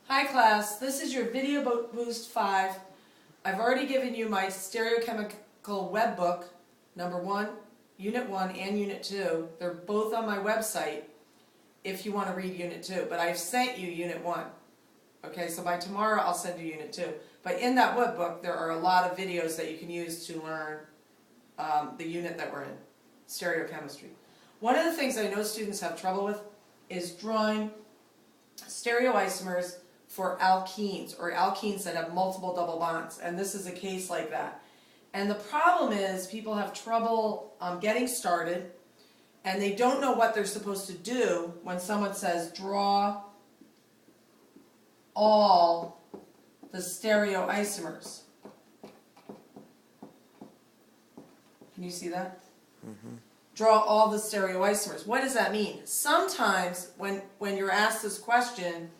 Hi class, this is your Video Boost 5. I've already given you my stereochemical web book, number 1, Unit 1 and Unit 2. They're both on my website if you want to read Unit 2, but I've sent you Unit 1. Okay, so by tomorrow I'll send you Unit 2. But in that web book there are a lot of videos that you can use to learn the unit that we're in, stereochemistry. One of the things I know students have trouble with is drawing stereoisomers for alkenes, or alkenes that have multiple double bonds, and this is a case like that. And the problem is people have trouble getting started, and they don't know what they're supposed to do when someone says draw all the stereoisomers. Can you see that? Mm-hmm. Draw all the stereoisomers. What does that mean? Sometimes when you're asked this question,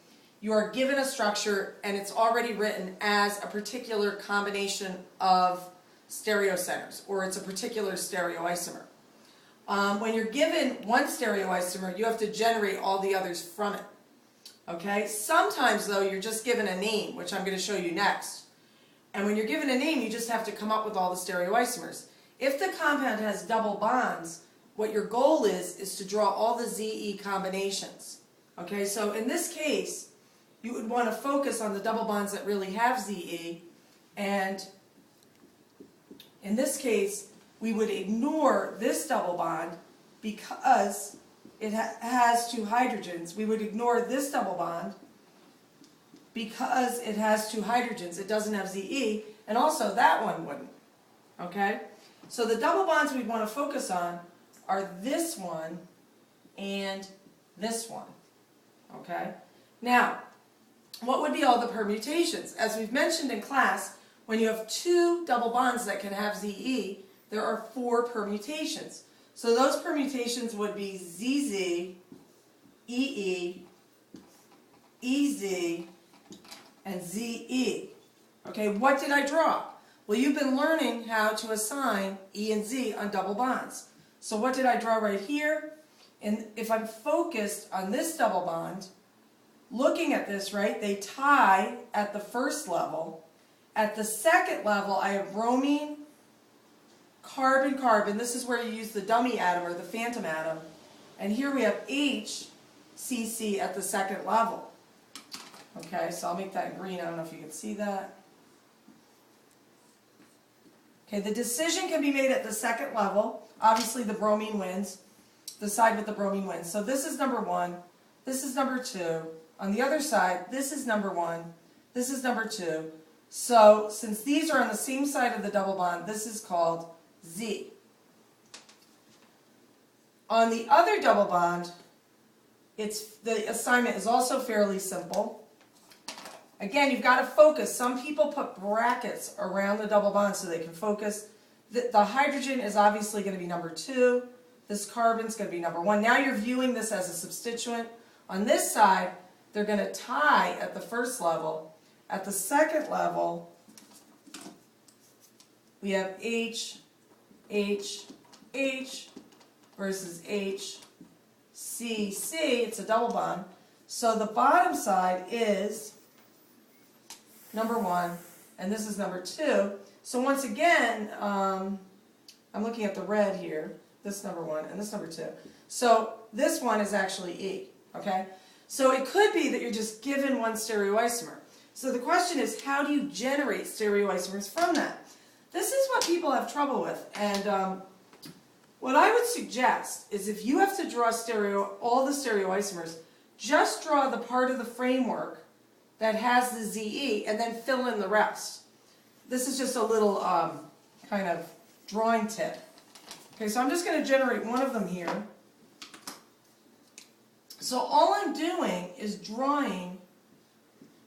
you are given a structure and it's already written as a particular combination of stereocenters, or it's a particular stereoisomer. When you're given one stereoisomer, you have to generate all the others from it. Okay? Sometimes though you're just given a name, which I'm going to show you next. And when you're given a name, you just have to come up with all the stereoisomers. If the compound has double bonds, what your goal is to draw all the ZE combinations. Okay, so in this case, you would want to focus on the double bonds that really have ZE, and in this case, we would ignore this double bond because it has two hydrogens. We would ignore this double bond because it has two hydrogens. It doesn't have ZE, and also that one wouldn't. Okay? So the double bonds we'd want to focus on are this one and this one. Okay? Now, what would be all the permutations? As we've mentioned in class, when you have two double bonds that can have ZE, there are 4 permutations. So those permutations would be ZZ, EE, EZ, and ZE. Okay, what did I draw? Well, you've been learning how to assign E and Z on double bonds. So what did I draw right here? And if I'm focused on this double bond, looking at this, right, they tie at the first level. At the second level, I have bromine, carbon, carbon. This is where you use the dummy atom or the phantom atom. And here we have HCC at the second level. Okay, so I'll make that in green. I don't know if you can see that. Okay, the decision can be made at the second level. Obviously the bromine wins. The side with the bromine wins. So this is number 1. This is number 2. On the other side, this is number 1. This is number 2. So since these are on the same side of the double bond, this is called Z. On the other double bond, the assignment is also fairly simple. Again, you've got to focus. Some people put brackets around the double bond so they can focus. The hydrogen is obviously going to be number 2. This carbon is going to be number 1. Now you're viewing this as a substituent. On this side, they're going to tie at the first level. At the second level, we have H, H, H versus H, C, C. It's a double bond. So the bottom side is number 1, and this is number 2. So once again, I'm looking at the red here, this number 1 and this number 2. So this one is actually E, okay? So it could be that you're just given one stereoisomer. So the question is, how do you generate stereoisomers from that? This is what people have trouble with, and what I would suggest is if you have to draw all the stereoisomers, just draw the part of the framework that has the ZE and then fill in the rest. This is just a little kind of drawing tip. Okay, so I'm just going to generate one of them here. So all I'm doing is drawing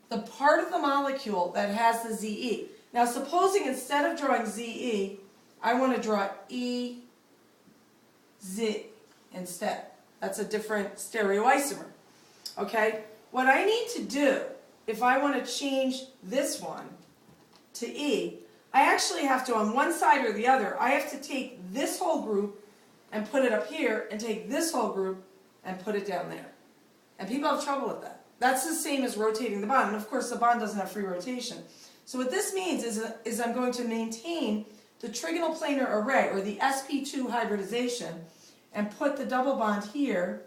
the part of the molecule that has the ZE. Now supposing instead of drawing ZE, I want to draw EZ instead. That's a different stereoisomer. Okay, what I need to do, if I want to change this one to E, I actually have to, on one side or the other, I have to take this whole group and put it up here, and take this whole group and put it down there. And people have trouble with that. That's the same as rotating the bond. And of course, the bond doesn't have free rotation. So what this means is I'm going to maintain the trigonal planar array, or the sp2 hybridization, and put the double bond here,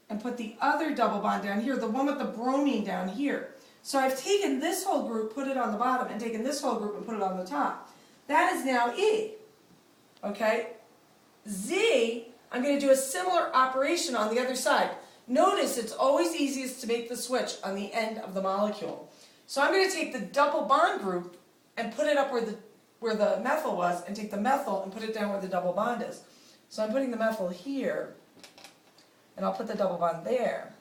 and put the other double bond down here, the one with the bromine down here. So I've taken this whole group, put it on the bottom, and taken this whole group and put it on the top. That is now E. Okay? Z, I'm going to do a similar operation on the other side. Notice it's always easiest to make the switch on the end of the molecule. So I'm going to take the double bond group and put it up where the methyl was, and take the methyl and put it down where the double bond is. So I'm putting the methyl here, and I'll put the double bond there.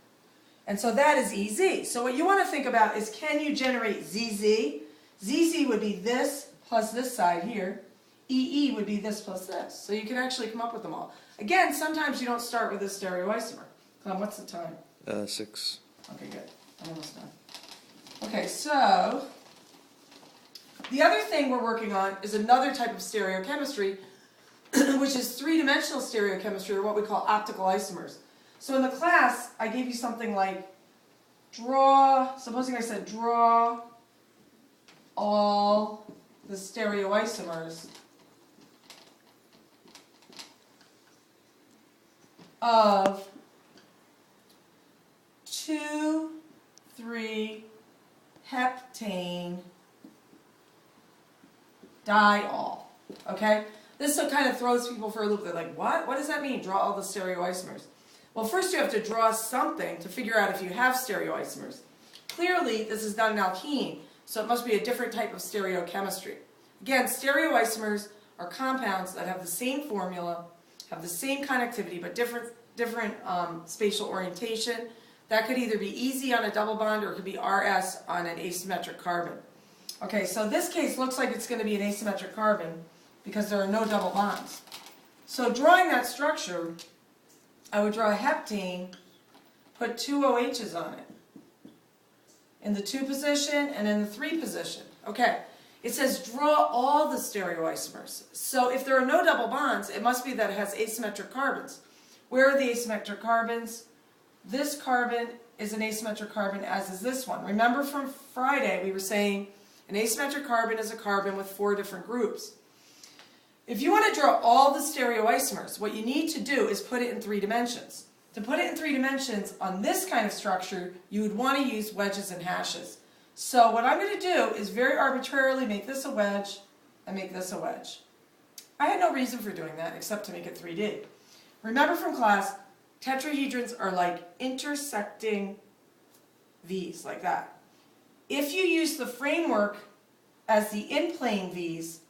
And so that is EZ. So what you want to think about is, can you generate ZZ? ZZ would be this plus this side here. EE would be this plus this. So you can actually come up with them all. Again, sometimes you don't start with a stereoisomer. Clem, what's the time? 6. Okay, good. I'm almost done. Okay, so the other thing we're working on is another type of stereochemistry, which is three-dimensional stereochemistry, or what we call optical isomers. So in the class, I gave you something like supposing I said draw all the stereoisomers of 2,3-heptane diol. Okay? This kind of throws people for a loop. They're like, what? What does that mean? Draw all the stereoisomers. Well, first you have to draw something to figure out if you have stereoisomers. Clearly, this is not an alkene, so it must be a different type of stereochemistry. Again, stereoisomers are compounds that have the same formula, have the same connectivity, but different spatial orientation. That could either be EZ on a double bond, or it could be RS on an asymmetric carbon. Okay, so this case looks like it's going to be an asymmetric carbon because there are no double bonds. So drawing that structure, I would draw a heptane, put 2 OHs on it, in the 2 position and in the 3 position. Okay, it says draw all the stereoisomers. So if there are no double bonds, it must be that it has asymmetric carbons. Where are the asymmetric carbons? This carbon is an asymmetric carbon, as is this one. Remember from Friday, we were saying an asymmetric carbon is a carbon with 4 different groups. If you want to draw all the stereoisomers, what you need to do is put it in 3 dimensions. To put it in 3 dimensions on this kind of structure, you would want to use wedges and hashes. So what I'm going to do is very arbitrarily make this a wedge and make this a wedge. I had no reason for doing that except to make it 3D. Remember from class, tetrahedrons are like intersecting V's, like that. If you use the framework as the in-plane V's,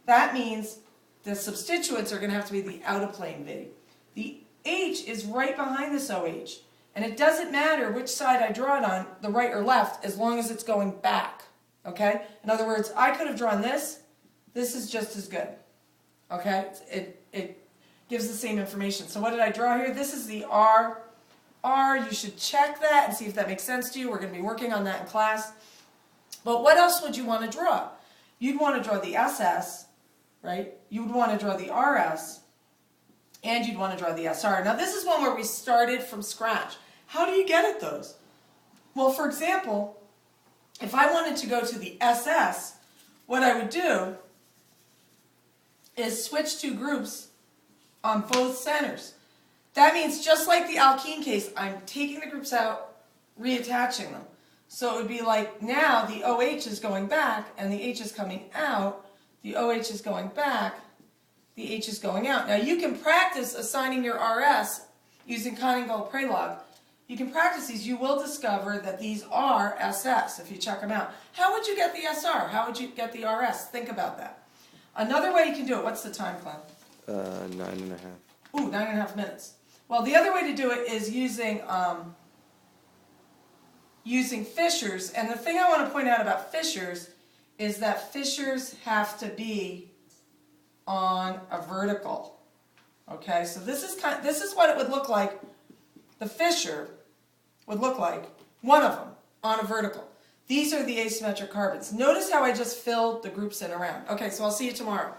that means the substituents are going to have to be the out-of-plane V. The H is right behind this OH, and it doesn't matter which side I draw it on, the right or left, as long as it's going back. Okay? In other words, I could have drawn this. This is just as good. Okay? It gives the same information. So what did I draw here? This is the R. R, you should check that and see if that makes sense to you. We're going to be working on that in class. But what else would you want to draw? You'd want to draw the SS, right? You would want to draw the RS, and you'd want to draw the SR. Now this is one where we started from scratch. How do you get at those? Well, for example, if I wanted to go to the SS, what I would do is switch 2 groups on both centers. That means just like the alkene case, I'm taking the groups out, reattaching them. So it would be like now the OH is going back and the H is coming out, the OH is going back, the H is going out. Now you can practice assigning your RS using Coninville-Prelog. You can practice these. You will discover that these are SS if you check them out. How would you get the SR? How would you get the RS? Think about that. Another way you can do it, what's the time, Clem? 9.5. Ooh, 9.5 minutes. Well, the other way to do it is using fissures. And the thing I want to point out about fissures is that fissures have to be on a vertical. Okay, so this is what it would look like. The fissure would look like one of them on a vertical. These are the asymmetric carbons. Notice how I just filled the groups in around. Okay, so I'll see you tomorrow.